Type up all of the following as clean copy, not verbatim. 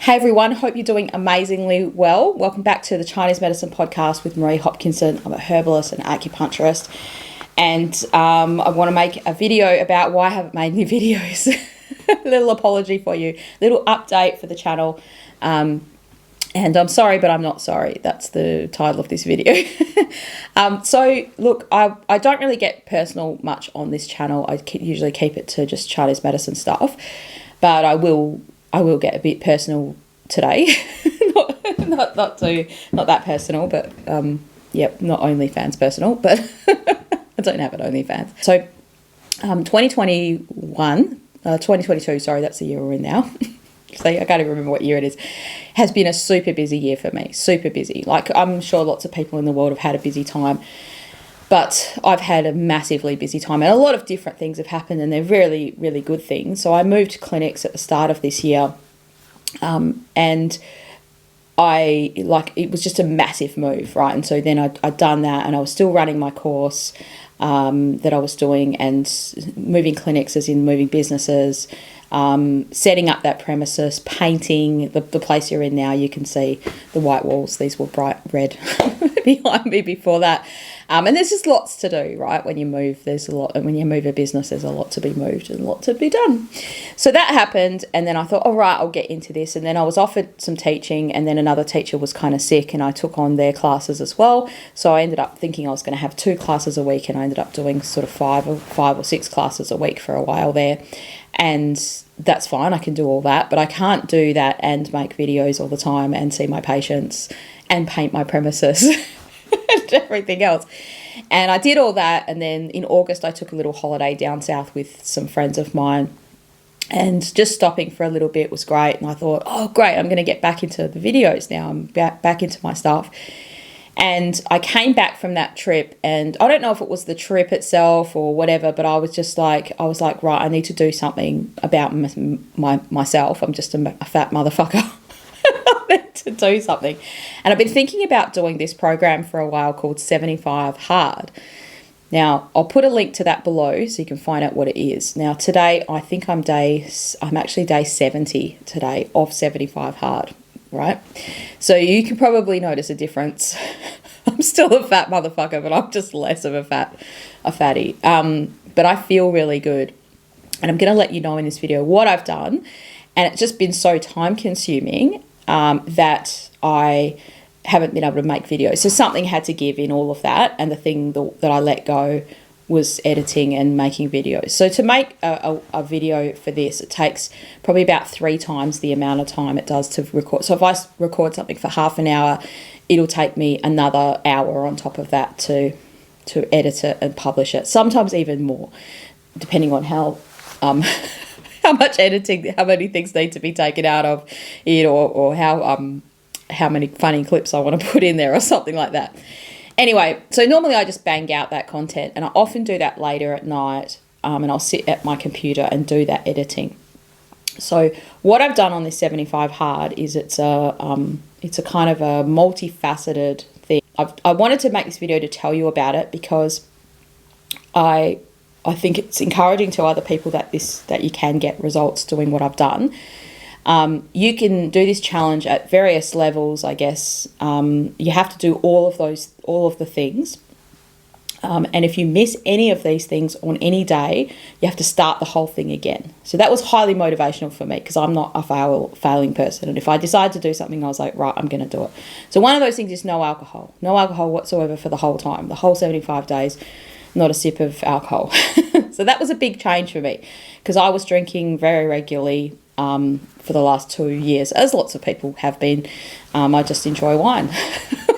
Hey everyone, hope you're doing amazingly well. Welcome back to the Chinese Medicine Podcast with Marie Hopkinson. I'm a herbalist and acupuncturist, and I want to make a video about why I haven't made any videos. A little apology for you, little update for the channel. And I'm sorry, but I'm not sorry. That's the title of this video. So look, I don't really get personal much on this channel. I usually keep it to just Chinese medicine stuff, but I will get a bit personal today. not that personal, but not OnlyFans personal, but I don't have an OnlyFans. So 2022, sorry, that's the year we're in now. So I can't even remember what year it is, has been a super busy year for me, super busy. Like, I'm sure lots of people in the world have had a busy time, but I've had a massively busy time, and a lot of different things have happened, and they're really, really good things. So I moved clinics at the start of this year, and it was just a massive move, right? And so then I'd done that, and I was still running my course that I was doing, and moving clinics as in moving businesses, setting up that premises, painting the place you're in now. You can see the white walls. These were bright red behind me before that. And there's just lots to do, right? When you move, there's a lot. And when you move a business, there's a lot to be moved and a lot to be done. So that happened. And then I thought, all right, I'll get into this. And then I was offered some teaching, and then another teacher was kind of sick, and I took on their classes as well. So I ended up thinking I was going to have 2 classes a week, and I ended up doing sort of 5 or 6 classes a week for a while there. And that's fine. I can do all that, but I can't do that and make videos all the time and see my patients and paint my premises and everything else. And I did all that. And then in August, I took a little holiday down south with some friends of mine, and just stopping for a little bit was great. And I thought, oh, great, I'm going to get back into the videos now. I'm back into my stuff. And I came back from that trip, and I don't know if it was the trip itself or whatever, but I was like, right, I need to do something about myself. I'm just a fat motherfucker. I need to do something. And I've been thinking about doing this program for a while called 75 Hard. Now, I'll put a link to that below so you can find out what it is. Now, today, I think I'm actually day 70 today of 75 Hard. Right? So you can probably notice a difference. I'm still a fat motherfucker, but I'm just less of a fatty. But I feel really good. And I'm going to let you know in this video what I've done. And it's just been so time consuming that I haven't been able to make videos. So something had to give in all of that. And the thing that I let go was editing and making videos. So to make a video for this, it takes probably about 3 times the amount of time it does to record. So if I record something for half an hour, it'll take me another hour on top of that to edit it and publish it. Sometimes even more, depending on how much editing, how many things need to be taken out of it, or how many funny clips I want to put in there or something like that. Anyway, so normally I just bang out that content, and I often do that later at night, and I'll sit at my computer and do that editing. So what I've done on this 75 Hard is it's a kind of a multifaceted thing. I wanted to make this video to tell you about it because I think it's encouraging to other people that you can get results doing what I've done. You can do this challenge at various levels, I guess. You have to do all of the things. And if you miss any of these things on any day, you have to start the whole thing again. So that was highly motivational for me because I'm not a failing person. And if I decide to do something, I was like, right, I'm going to do it. So one of those things is no alcohol whatsoever for the whole time, the whole 75 days, not a sip of alcohol. So that was a big change for me because I was drinking very regularly for the last 2 years, as lots of people have been. I just enjoy wine.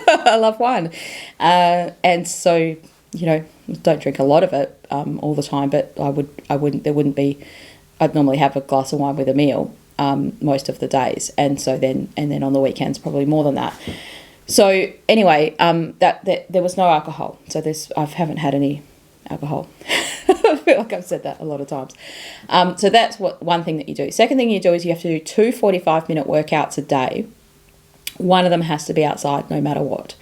I love wine. And so, don't drink a lot of it all the time, but I'd normally have a glass of wine with a meal most of the days. And so then on the weekends, probably more than that. So anyway, that there was no alcohol. So I haven't had any alcohol. I feel like I've said that a lot of times. So that's one thing that you do. Second thing you do is you have to do 2 45-minute workouts a day. One of them has to be outside no matter what.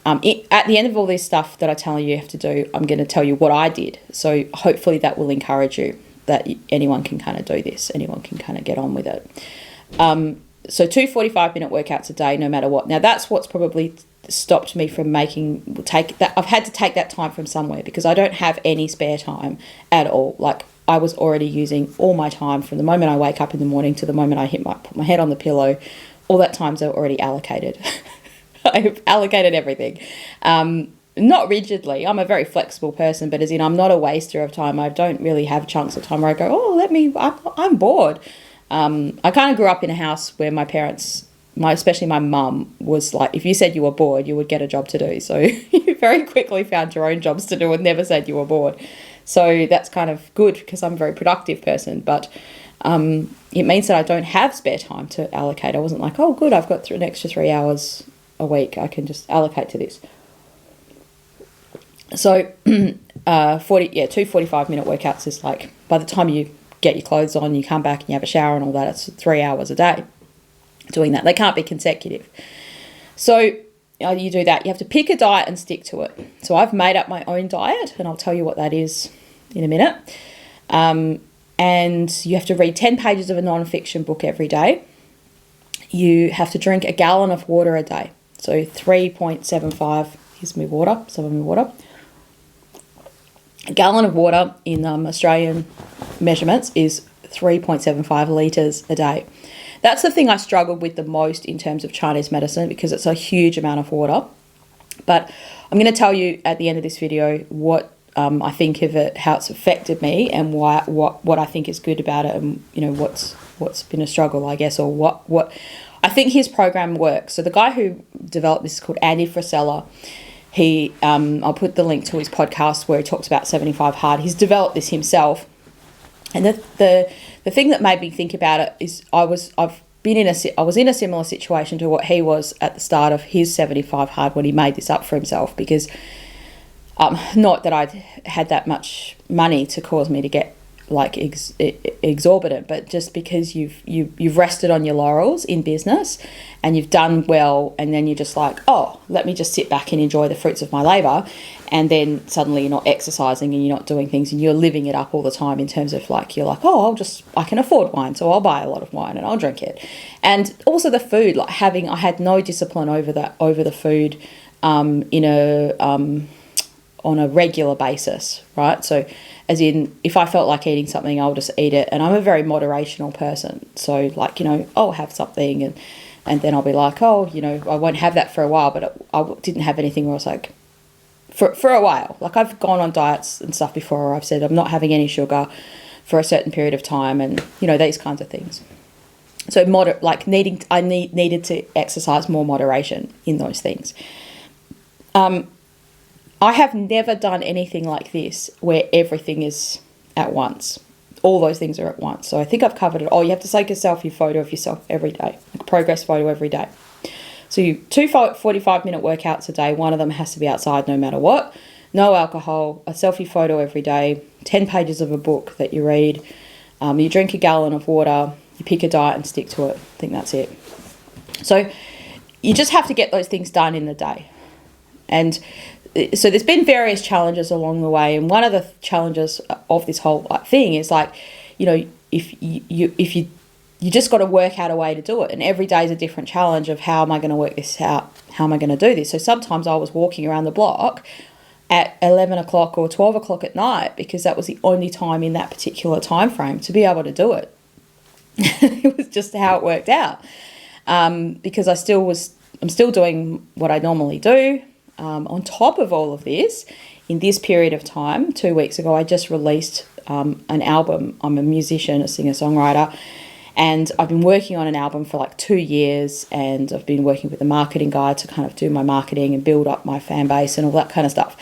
At the end of all this stuff that I tell you have to do, I'm going to tell you what I did. So hopefully that will encourage you that anyone can kind of do this. Anyone can kind of get on with it. So 2 45-minute workouts a day, no matter what. Now, that's what's probably stopped me from take that. I've had to take that time from somewhere because I don't have any spare time at all. Like, I was already using all my time from the moment I wake up in the morning to the moment I put my head on the pillow. All that time's already allocated. I've allocated everything. Not rigidly. I'm a very flexible person, but as in I'm not a waster of time. I don't really have chunks of time where I go, I'm bored. I kind of grew up in a house where my parents, especially my mum, was like, if you said you were bored, you would get a job to do. So you very quickly found your own jobs to do and never said you were bored. So that's kind of good because I'm a very productive person. But it means that I don't have spare time to allocate. I wasn't like, oh, good, I've got an extra 3 hours a week. I can just allocate to this. So 2 45-minute workouts is like, by the time you get your clothes on, you come back and you have a shower and all that, it's 3 hours a day doing that. They can't be consecutive. So you do that. You have to pick a diet and stick to it. So I've made up my own diet, and I'll tell you what that is in a minute. And you have to read 10 pages of a non-fiction book every day. You have to drink a gallon of water a day. So 3.75, here's my water, some of my water. A gallon of water in Australian measurements is 3.75 litres a day. That's the thing I struggled with the most in terms of Chinese medicine because it's a huge amount of water. But I'm going to tell you at the end of this video what I think of it, how it's affected me, and what I think is good about it, and what's been a struggle, I guess, or what I think his program works. So the guy who developed this is called Andy Frisella. He, I'll put the link to his podcast where he talks about 75 Hard. He's developed this himself, and the thing that made me think about it is I was in a similar situation to what he was at the start of his 75 Hard when he made this up for himself, because not that I'd had that much money to cause me to get like exorbitant, but just because you've rested on your laurels in business and you've done well, and then you're just like, oh, let me just sit back and enjoy the fruits of my labor, and then suddenly you're not exercising and you're not doing things and you're living it up all the time in terms of like, you're like, oh, I can afford wine, so I'll buy a lot of wine and I'll drink it. And also the food, like I had no discipline over the food on a regular basis, right? So as in, if I felt like eating something, I'll just eat it. And I'm a very moderational person. So like, I'll have something and then I'll be like, oh, I won't have that for a while, but I didn't have anything where I was like, for a while. Like I've gone on diets and stuff before where I've said I'm not having any sugar for a certain period of time, and, these kinds of things. So I needed to exercise more moderation in those things. I have never done anything like this where everything is at once. All those things are at once. So I think I've covered it. Oh, you have to take a selfie photo of yourself every day, like a progress photo every day. So 2 45-minute workouts a day. One of them has to be outside no matter what. No alcohol, a selfie photo every day, 10 pages of a book that you read. You drink a gallon of water, you pick a diet and stick to it. I think that's it. So you just have to get those things done in the day. And so there's been various challenges along the way, and one of the challenges of this whole thing is like, if you just got to work out a way to do it, and every day is a different challenge of how am I going to work this out, how am I going to do this. So sometimes I was walking around the block at 11 o'clock or 12 o'clock at night because that was the only time in that particular time frame to be able to do it. It was just how it worked out, because I'm still doing what I normally do. On top of all of this, in this period of time, 2 weeks ago, I just released an album. I'm a musician, a singer-songwriter, and I've been working on an album for like 2 years, and I've been working with a marketing guy to kind of do my marketing and build up my fan base and all that kind of stuff.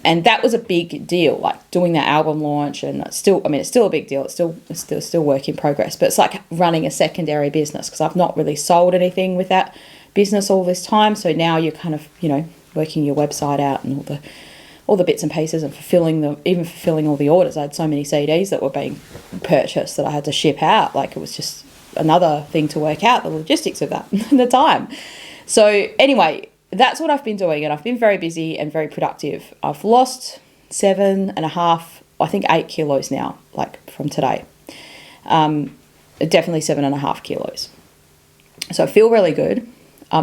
And that was a big deal, like doing that album launch, and it's still a big deal. It's still work in progress, but it's like running a secondary business because I've not really sold anything with that business all this time. So now you're kind of, working your website out and all the bits and pieces and fulfilling all the orders. I had so many CDs that were being purchased that I had to ship out. Like it was just another thing to work out the logistics of that and the time. So anyway, that's what I've been doing, and I've been very busy and very productive. I've lost 7.5, I think 8 kilos now, like from today. Definitely 7.5 kilos. So I feel really good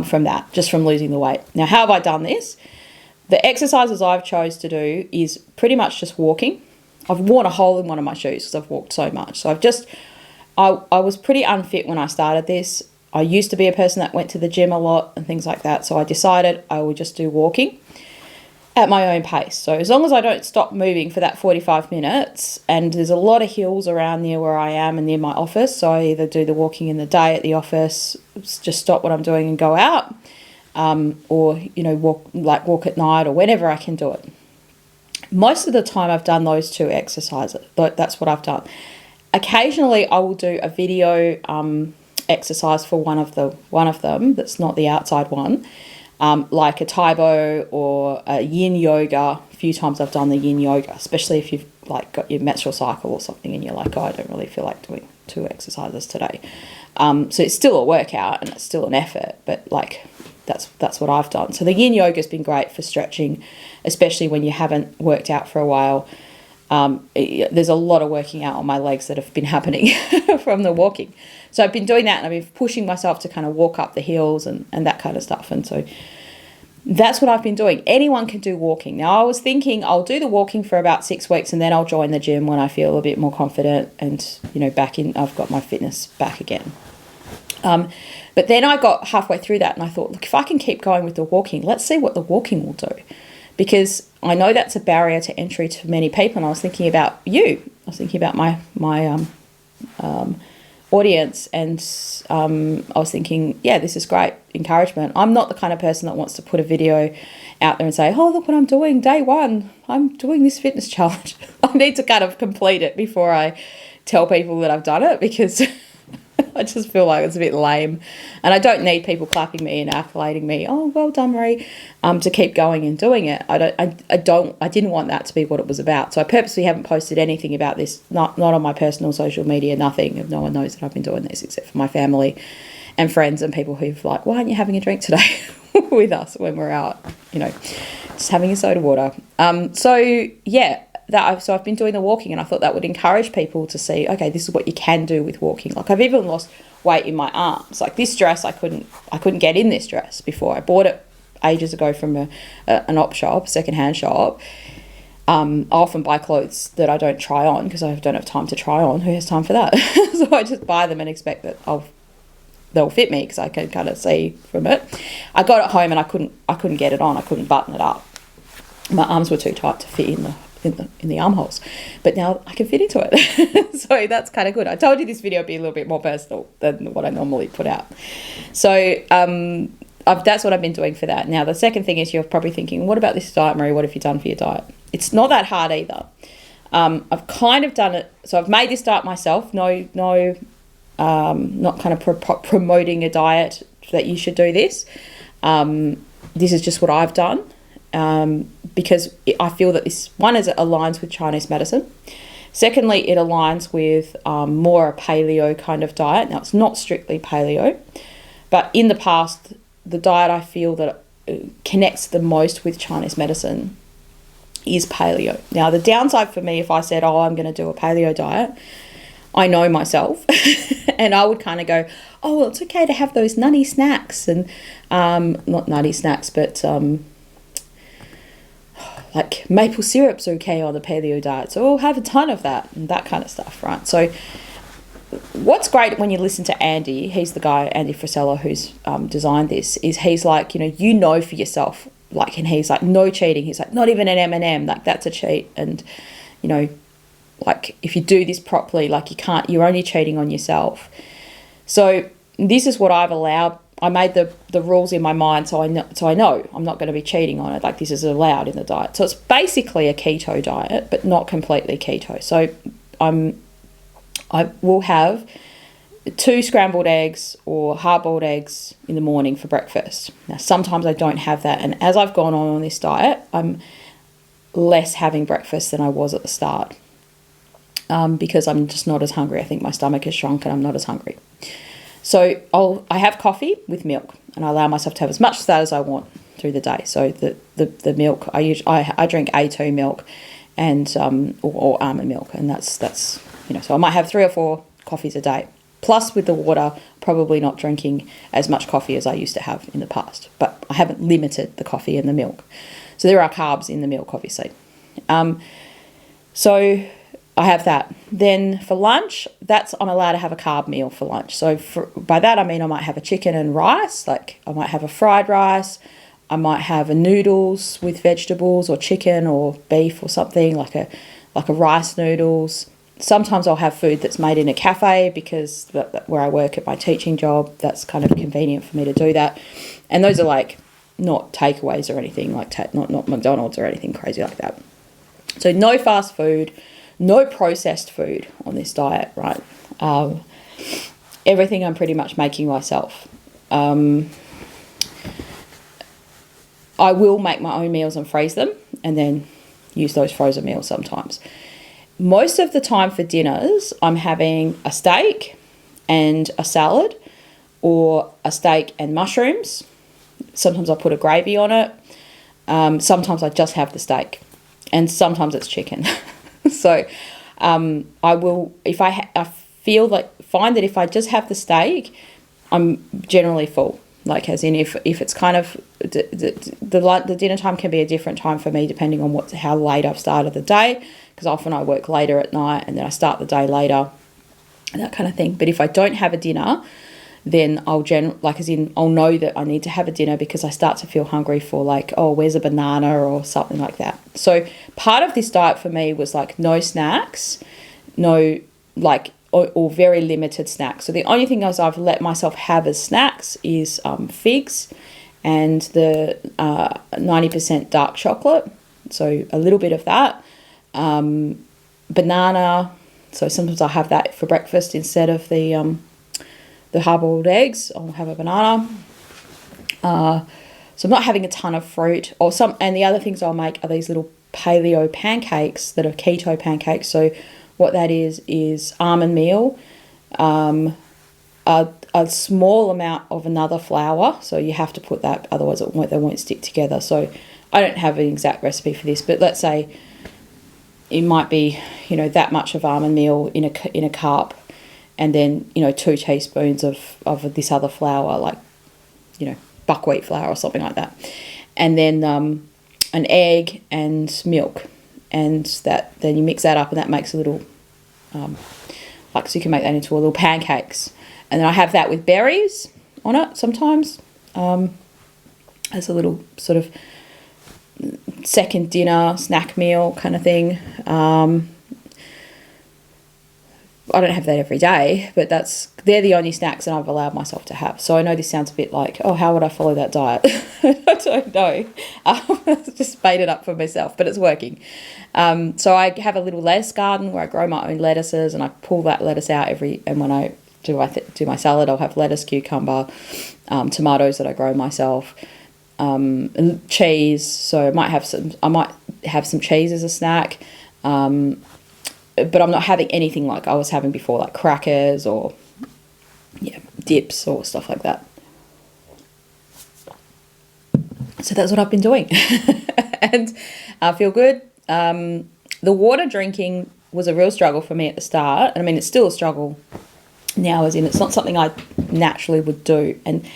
from that, just from losing the weight. Now, how have I done this? The exercises I've chose to do is pretty much just walking. I've worn a hole in one of my shoes because I've walked so much. So I was pretty unfit when I started this. I used to be a person that went to the gym a lot and things like that. So I decided I would just do walking at my own pace. So as long as I don't stop moving for that 45 minutes, and there's a lot of hills around near where I am and near my office. So I either do the walking in the day at the office, just stop what I'm doing and go out, or, walk at night or whenever I can do it. Most of the time I've done those two exercises. That's what I've done. Occasionally I will do a video exercise for one of them that's not the outside one, like a Taibo or a yin yoga. A few times I've done the yin yoga, especially if you've got your menstrual cycle or something and you're like, oh, I don't really feel like doing 2 exercises today. So it's still a workout and it's still an effort, but that's what I've done. So the yin yoga has been great for stretching, especially when you haven't worked out for a while. There's a lot of working out on my legs that have been happening from the walking. So I've been doing that, and I've been pushing myself to kind of walk up the hills and that kind of stuff. And so that's what I've been doing. Anyone can do walking. Now, I was thinking I'll do the walking for about 6 weeks and then I'll join the gym when I feel a bit more confident and, I've got my fitness back again. But then I got halfway through that and I thought, look, if I can keep going with the walking, let's see what the walking will do. Because I know that's a barrier to entry to many people. And I was thinking about you. I was thinking about my audience, and I was thinking, yeah, this is great encouragement. I'm not the kind of person that wants to put a video out there and say, oh, look what I'm doing, day 1. I'm doing this fitness challenge. I need to kind of complete it before I tell people that I've done it, because I just feel like it's a bit lame, and I don't need people clapping me and accolading me. Oh, well done, Marie, to keep going and doing it. I didn't want that to be what it was about. So I purposely haven't posted anything about this, not on my personal social media, nothing. No one knows that I've been doing this except for my family and friends and people who've like, why aren't you having a drink today with us when we're out? Just having a soda water. So I've been doing the walking, and I thought that would encourage people to see, okay, this is what you can do with walking. Like, I've even lost weight in my arms. Like this dress, I couldn't get in this dress before. I bought it ages ago from an op shop, secondhand shop. I often buy clothes that I don't try on because I don't have time to try on. Who has time for that? So I just buy them and expect that they'll fit me because I can kind of see from it. I got it home and I couldn't get it on. I couldn't button it up. My arms were too tight to fit in the armholes, but now I can fit into it. So that's kind of good. I told you this video would be a little bit more personal than what I normally put out. So that's what I've been doing for that. Now the second thing is, you're probably thinking, what about this diet, Marie? What have you done for your diet? It's not that hard either. I've kind of done it. So I've made this diet myself. No, not kind of promoting a diet that you should do this. This is just what I've done. Because I feel that this, one, is it aligns with Chinese medicine. Secondly, it aligns with more a paleo kind of diet. Now, it's not strictly paleo, but in the past, the diet I feel that connects the most with Chinese medicine is paleo. Now, the downside for me, if I said, oh, I'm going to do a paleo diet, I know myself, and I would kind of go, oh, well, it's okay to have those nutty snacks, and not nutty snacks, but like maple syrup's okay on the paleo diet, so we'll have a ton of that and that kind of stuff, right? So what's great when you listen to Andy, he's the guy, Andy Frisella, who's designed this, is he's like, for yourself, like, and he's like, no cheating. He's like, not even an M&M, like that's a cheat. And, like if you do this properly, like you're only cheating on yourself. So this is what I've allowed. I made the rules in my mind, so I know I'm not going to be cheating on it. Like, this is allowed in the diet. So it's basically a keto diet, but not completely keto. So I will have 2 scrambled eggs or hard-boiled eggs in the morning for breakfast. Now, sometimes I don't have that, and as I've gone on this diet, I'm less having breakfast than I was at the start, because I'm just not as hungry. I think my stomach has shrunk and I'm not as hungry. So I have coffee with milk, and I allow myself to have as much of that as I want through the day. So the milk, I drink A2 milk and or almond milk, and that's so I might have 3 or 4 coffees a day, Plus, with the water, probably not drinking as much coffee as I used to have in the past. But I haven't limited the coffee and the milk. So there are carbs in the milk, obviously. So I have that. Then for lunch, I'm allowed to have a carb meal for lunch. So by that, I mean I might have a chicken and rice. Like I might have a fried rice. I might have a noodles with vegetables or chicken or beef or something, like a rice noodles. Sometimes I'll have food that's made in a cafe because where I work at my teaching job, that's kind of convenient for me to do that. And those are like not takeaways or anything, like not McDonald's or anything crazy like that. So no fast food, no processed food on this diet, right? Everything I'm pretty much making myself. I will make my own meals and freeze them and then use those frozen meals sometimes. Most of the time for dinners, I'm having a steak and a salad or a steak and mushrooms. Sometimes I put a gravy on it. Sometimes I just have the steak and sometimes it's chicken. So I will, if I find that if I just have the steak, I'm generally full. Like as in if it's kind of, the dinner time can be a different time for me depending on how late I've started the day, because often I work later at night and then I start the day later, that kind of thing. But if I don't have a dinner, then I'll know that I need to have a dinner because I start to feel hungry for like, oh, where's a banana or something like that. So part of this diet for me was like no snacks, no like, or very limited snacks. So the only thing I've let myself have as snacks is figs and the 90% dark chocolate. So a little bit of that. Banana. So sometimes I have that for breakfast instead of the hard-boiled eggs. I'll have a banana. So I'm not having a ton of fruit and the other things I'll make are these little paleo pancakes that are keto pancakes. So what that is almond meal, a small amount of another flour. So you have to put that, otherwise they won't stick together. So I don't have an exact recipe for this, but let's say it might be, that much of almond meal in a cup, and then 2 teaspoons of this other flour, like buckwheat flour or something like that, and then an egg and milk. And then you mix that up and that makes a little, so you can make that into a little pancakes. And then I have that with berries on it sometimes, as a little sort of second dinner snack meal kind of thing. I don't have that every day, but they're the only snacks that I've allowed myself to have. So I know this sounds a bit like, oh, how would I follow that diet? I don't know. I just made it up for myself, but it's working. So I have a little lettuce garden where I grow my own lettuces, and I pull that lettuce out and when I do my salad, I'll have lettuce, cucumber, tomatoes that I grow myself, and cheese. So I might have some cheese as a snack. But I'm not having anything like I was having before, like crackers or dips or stuff like that. So that's what I've been doing. And I feel good. The water drinking was a real struggle for me at the start. And I mean, it's still a struggle now, as in it's not something I naturally would do. And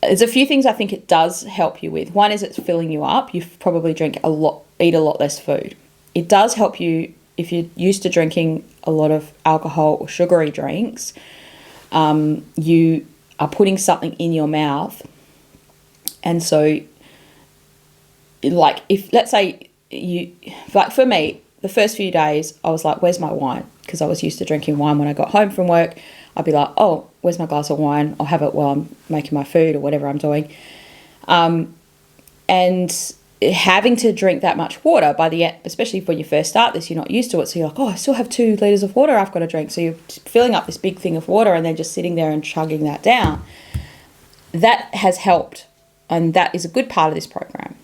there's a few things I think it does help you with. One is it's filling you up. You probably eat a lot less food. It does help you. If you're used to drinking a lot of alcohol or sugary drinks, you are putting something in your mouth. And so, like, let's say for me, the first few days, I was like, where's my wine? Because I was used to drinking wine when I got home from work. I'd be like, oh, where's my glass of wine? I'll have it while I'm making my food or whatever I'm doing. And having to drink that much water by the end, especially when you first start this, you're not used to it. So you're like, oh, I still have 2 litres of water I've got to drink. So you're filling up this big thing of water and then just sitting there and chugging that down. That has helped. And that is a good part of this program.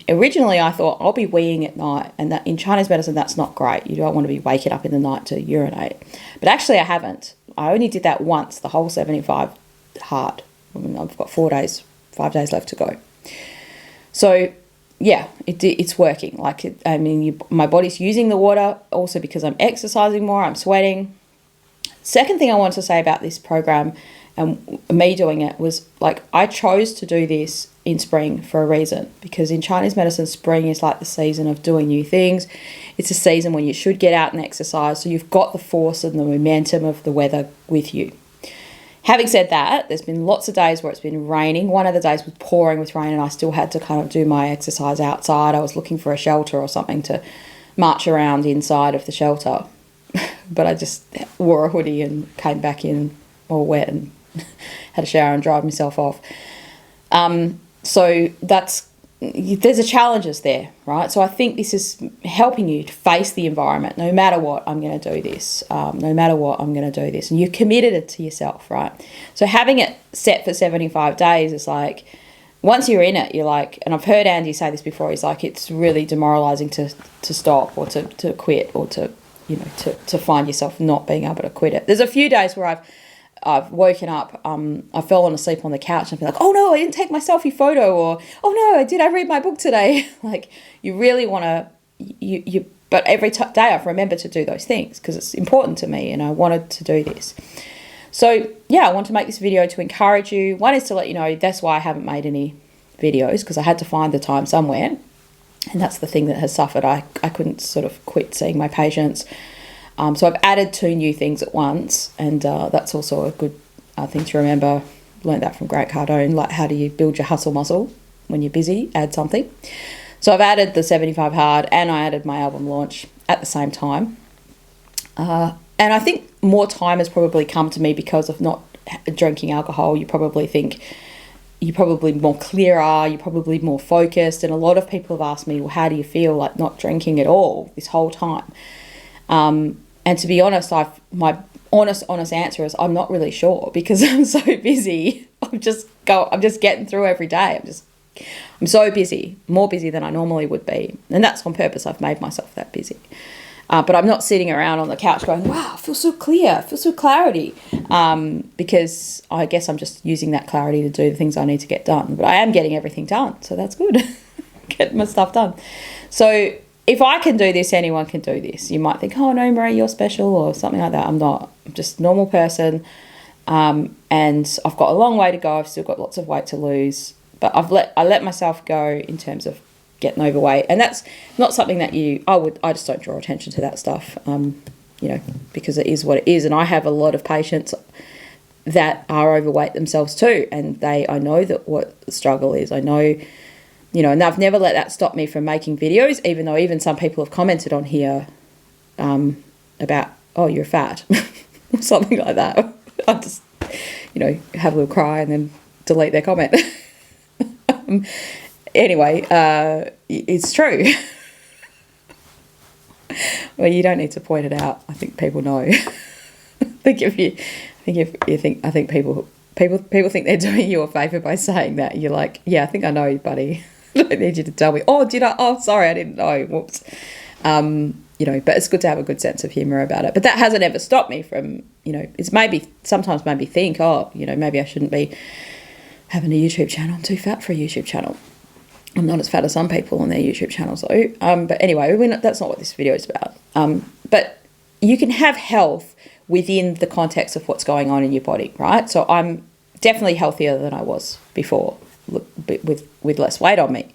Originally, I thought I'll be weeing at night, and that in Chinese medicine, that's not great. You don't want to be waking up in the night to urinate. But actually, I haven't. I only did that once, the whole 75 hard. I mean, I've got 5 days left to go. So, yeah, it's working. My body's using the water also because I'm exercising more, I'm sweating. Second thing I want to say about this program and me doing it was, like, I chose to do this in spring for a reason, because in Chinese medicine, spring is like the season of doing new things. It's a season when you should get out and exercise, so you've got the force and the momentum of the weather with you. Having said that, there's been lots of days where it's been raining. One of the days was pouring with rain, and I still had to kind of do my exercise outside. I was looking for a shelter or something to march around inside of the shelter. But I just wore a hoodie and came back in all wet and had a shower and dried myself off. So there's a challenges there, right? So I think this is helping you to face the environment. No matter what, I'm going to do this. No matter what, I'm going to do this. And you've committed it to yourself, right? So having it set for 75 days is like, once you're in it, you're like, and I've heard Andy say this before, he's like, it's really demoralising to stop or to quit, or to find yourself not being able to quit it. There's a few days where I've woken up, I fell on asleep on the couch and I've been like, oh no, I didn't take my selfie photo, or oh no, did I read my book today? Like, you really want to, but every day I've remembered to do those things because it's important to me and I wanted to do this. So yeah, I want to make this video to encourage you. One is to let you know that's why I haven't made any videos, because I had to find the time somewhere. And that's the thing that has suffered. I couldn't sort of quit seeing my patients. So I've added 2 new things at once, and that's also a good thing to remember. Learned that from Grant Cardone, like, how do you build your hustle muscle when you're busy? Add something. So I've added the 75 Hard, and I added my album launch at the same time. And I think more time has probably come to me because of not drinking alcohol. You probably think you're probably more clearer, you're probably more focused. And a lot of people have asked me, well, how do you feel like not drinking at all this whole time? And to be honest, my honest answer is I'm not really sure, because I'm so busy. I'm just getting through every day. I'm so busy, more busy than I normally would be. And that's on purpose. I've made myself that busy. But I'm not sitting around on the couch going, wow, I feel so clear, I feel so clarity. Because I guess I'm just using that clarity to do the things I need to get done. But I am getting everything done, so that's good. Getting my stuff done. So if I can do this, anyone can do this. You might think, oh no, Marie, you're special or something like that. I'm not. I'm just a normal person. And I've got a long way to go. I've still got lots of weight to lose. But I let myself go in terms of getting overweight. And that's not something that I just don't draw attention to that stuff, because it is what it is. And I have a lot of patients that are overweight themselves too. And I know that what the struggle is. I know, and I've never let that stop me from making videos, even though even some people have commented on here about, oh, you're fat, or something like that. I just, have a little cry and then delete their comment. Anyway, it's true. Well, you don't need to point it out. I think people know. I think people think they're doing you a favour by saying that. You're like, yeah, I think I know, buddy. I don't need you to tell me. Oh, did I? Oh, sorry, I didn't know. Whoops. But it's good to have a good sense of humour about it. But that hasn't ever stopped me from, it's sometimes made me think, oh, maybe I shouldn't be having a YouTube channel. I'm too fat for a YouTube channel. I'm not as fat as some people on their YouTube channels though. But anyway, that's not what this video is about. But you can have health within the context of what's going on in your body, right? So I'm definitely healthier than I was before, with less weight on me.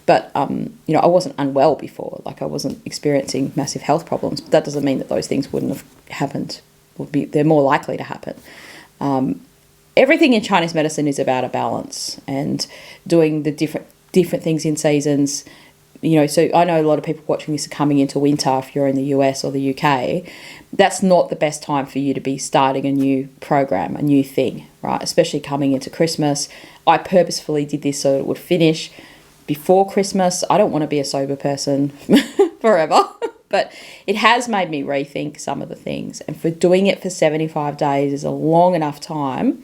But, I wasn't unwell before. Like, I wasn't experiencing massive health problems. But that doesn't mean that those things wouldn't have happened. They're more likely to happen. Everything in Chinese medicine is about a balance and doing the different things in seasons. So I know a lot of people watching this are coming into winter if you're in the US or the UK. That's not the best time for you to be starting a new program, a new thing, right? Especially coming into Christmas. I purposefully did this so it would finish before Christmas. I don't want to be a sober person forever, but it has made me rethink some of the things. And for doing it for 75 days is a long enough time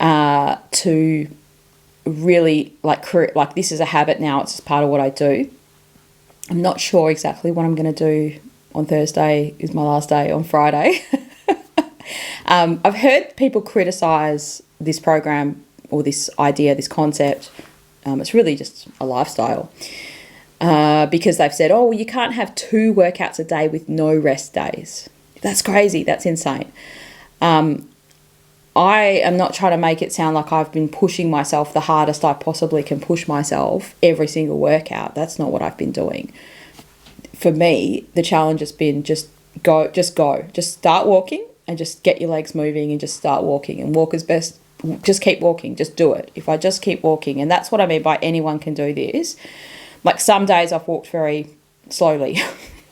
to really like this is a habit now. It's just part of what I do. I'm not sure exactly what I'm going to do on Thursday. Is my last day on Friday. I've heard people criticize this program or this idea, this concept. It's really just a lifestyle because they've said, oh, well, you can't have 2 workouts a day with no rest days. That's crazy. That's insane. I am not trying to make it sound like I've been pushing myself the hardest I possibly can push myself every single workout. That's not what I've been doing. For me, the challenge has been just go. Just start walking and just get your legs moving and just start walking, and walk as best. Just keep walking. Just do it. If I just keep walking, and that's what I mean by anyone can do this. Like some days I've walked very slowly.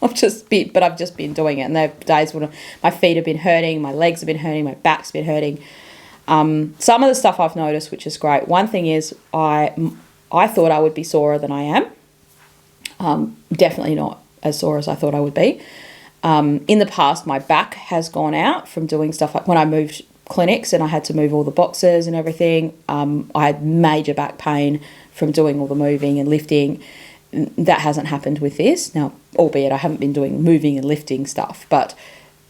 I've just been doing it. And there are days when my feet have been hurting, my legs have been hurting, my back's been hurting. Some of the stuff I've noticed, which is great. One thing is I thought I would be sorer than I am. Definitely not as sore as I thought I would be. In the past, my back has gone out from doing stuff like when I moved clinics and I had to move all the boxes and everything. I had major back pain from doing all the moving and lifting. That hasn't happened with this. Now, albeit I haven't been doing moving and lifting stuff, but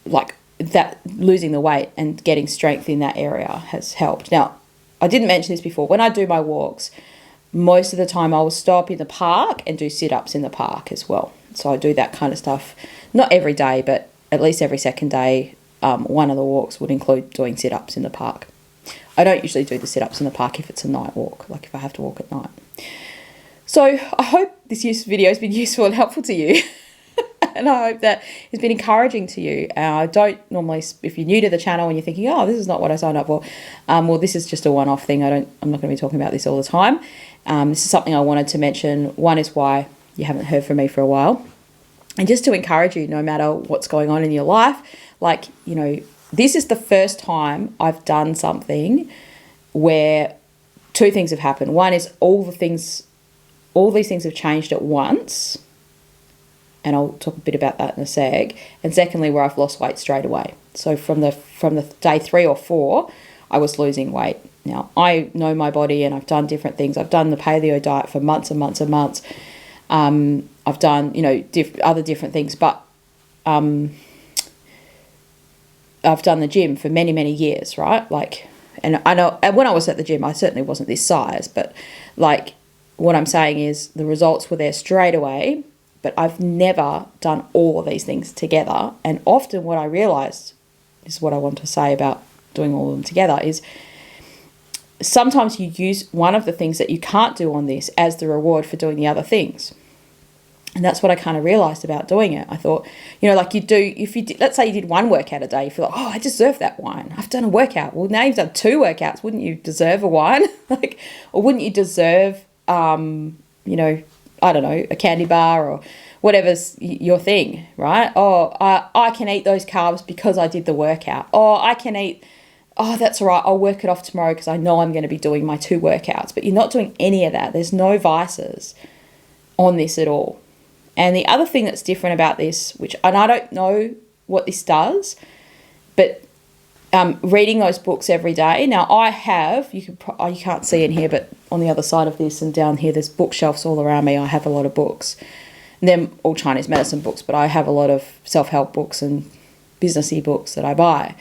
like that, losing the weight and getting strength in that area has helped. Now, I didn't mention this before. When I do my walks, most of the time I will stop in the park and do sit-ups in the park as well. So I do that kind of stuff, not every day, but at least every second day. One of the walks would include doing sit-ups in the park. I don't usually do the sit-ups in the park if it's a night walk, like if I have to walk at night. So I hope this video has been useful and helpful to you. And I hope that it's been encouraging to you. I don't normally, if you're new to the channel and you're thinking, oh, this is not what I signed up for, well, this is just a one-off thing. I'm not going to be talking about this all the time. This is something I wanted to mention. One is why you haven't heard from me for a while. And just to encourage you, no matter what's going on in your life, like, you know, this is the first time I've done something where two things have happened. One is all these things have changed at once, and I'll talk a bit about that in a sec. And secondly, where I've lost weight straight away. So from the day 3 or 4, I was losing weight. Now, I know my body and I've done different things. I've done the paleo diet for months and months and months. I've done, you know, other different things, but I've done the gym for many, many years, right? Like, and I know, and when I was at the gym, I certainly wasn't this size, but like, what I'm saying is the results were there straight away, but I've never done all of these things together. And often what I realized, this is what I want to say about doing all of them together, is sometimes you use one of the things that you can't do on this as the reward for doing the other things. And that's what I kind of realized about doing it. I thought, you know, like let's say you did one workout a day, you feel like, oh, I deserve that wine. I've done a workout. Well, now you've done 2 workouts. Wouldn't you deserve a wine? Or wouldn't you deserve, you know, I don't know, a candy bar or whatever's your thing, right? Oh, I can eat those carbs because I did the workout. Oh, I can eat, oh, that's all right, I'll work it off tomorrow because I know I'm going to be doing my 2 workouts. But you're not doing any of that. There's no vices on this at all. And the other thing that's different about this, and I don't know what this does, but reading those books every day. Now I have, you can't see in here, but on the other side of this and down here, there's bookshelves all around me. I have a lot of books. And they're all Chinese medicine books, but I have a lot of self-help books and businessy books that I buy.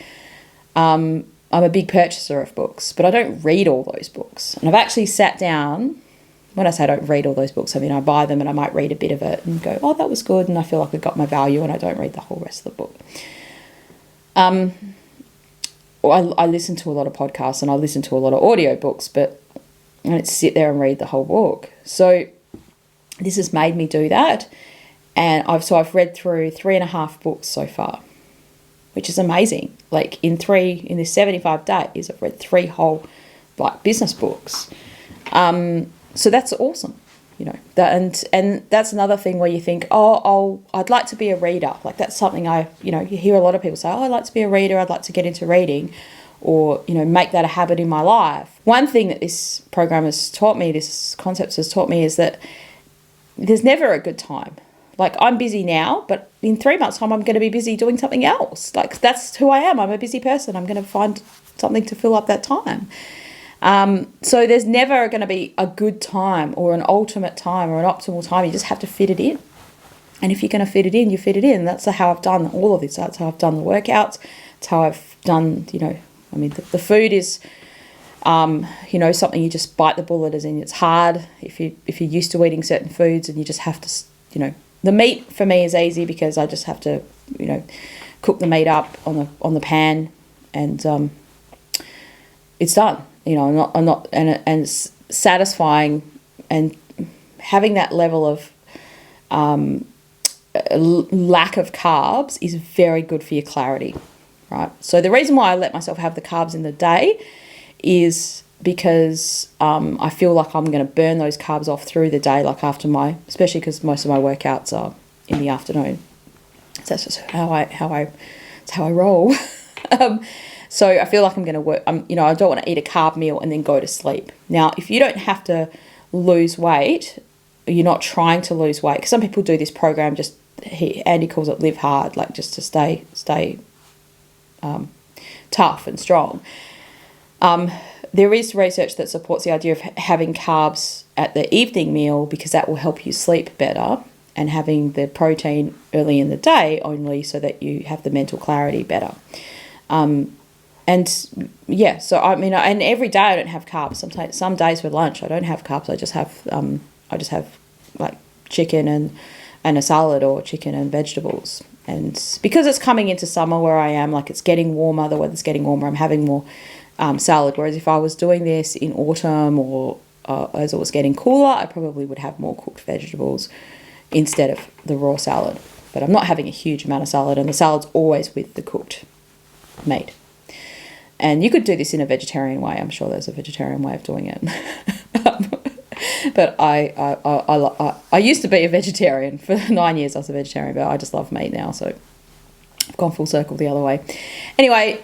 I'm a big purchaser of books, but I don't read all those books. And I've actually sat down. When I say I don't read all those books, I mean I buy them and I might read a bit of it and go, oh, that was good, and I feel like I got my value, and I don't read the whole rest of the book. I listen to a lot of podcasts and I listen to a lot of audiobooks, but I don't sit there and read the whole book. So this has made me do that, and I've read through 3.5 books so far, which is amazing. Like in this 75 days, I've read 3 whole like business books. So that's awesome, you know. And that's another thing where you think, I'd like to be a reader. Like that's something you hear a lot of people say, I'd like to be a reader. I'd like to get into reading, or, you know, make that a habit in my life. One thing that this program has taught me, this concept has taught me, is that there's never a good time. Like I'm busy now, but in 3 months' time, I'm going to be busy doing something else. Like that's who I am. I'm a busy person. I'm going to find something to fill up that time. So there's never going to be a good time or an ultimate time or an optimal time. You just have to fit it in. And if you're going to fit it in, you fit it in. That's how I've done all of this. That's how I've done the workouts. That's how I've done, you know, I mean, the food is, you know, something you just bite the bullet, as in it's hard if you're used to eating certain foods, and you just have to, you know, the meat for me is easy because I just have to, you know, cook the meat up on the pan, and it's done. You know, and it's satisfying, and having that level of lack of carbs is very good for your clarity, right? So the reason why I let myself have the carbs in the day is because I feel like I'm going to burn those carbs off through the day, like after especially because most of my workouts are in the afternoon. So that's just how I roll. So I feel like I'm going to work. I don't want to eat a carb meal and then go to sleep. Now, if you don't have to lose weight, you're not trying to lose weight, because some people do this program, Andy calls it live hard, like just to stay tough and strong. There is research that supports the idea of having carbs at the evening meal, because that will help you sleep better, and having the protein early in the day only so that you have the mental clarity better. And every day I don't have carbs. Sometimes, some days for lunch I don't have carbs. I just have like chicken and a salad, or chicken and vegetables. And because it's coming into summer where I am, like it's getting warmer, the weather's getting warmer, I'm having more salad. Whereas if I was doing this in autumn, or as it was getting cooler, I probably would have more cooked vegetables instead of the raw salad. But I'm not having a huge amount of salad, and the salad's always with the cooked meat. And you could do this in a vegetarian way. I'm sure there's a vegetarian way of doing it. But I used to be a vegetarian. For 9 years I was a vegetarian, but I just love meat now, so I've gone full circle the other way. Anyway,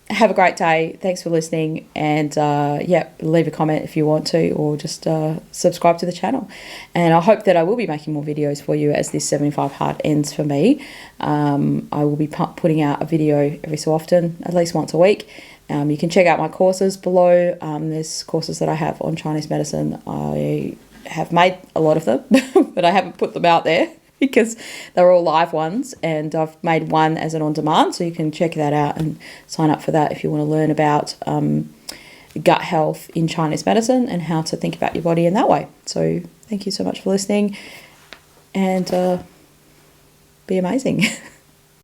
have a great day. Thanks for listening, and leave a comment if you want to, or just subscribe to the channel. And I hope that I will be making more videos for you as this 75 hard ends for me. I will be putting out a video every so often, at least once a week. You can check out my courses below. There's courses that I have on Chinese medicine. I have made a lot of them, but I haven't put them out there because they're all live ones, and I've made one as an on-demand, so you can check that out and sign up for that if you want to learn about gut health in Chinese medicine and how to think about your body in that way. So thank you so much for listening, and be amazing.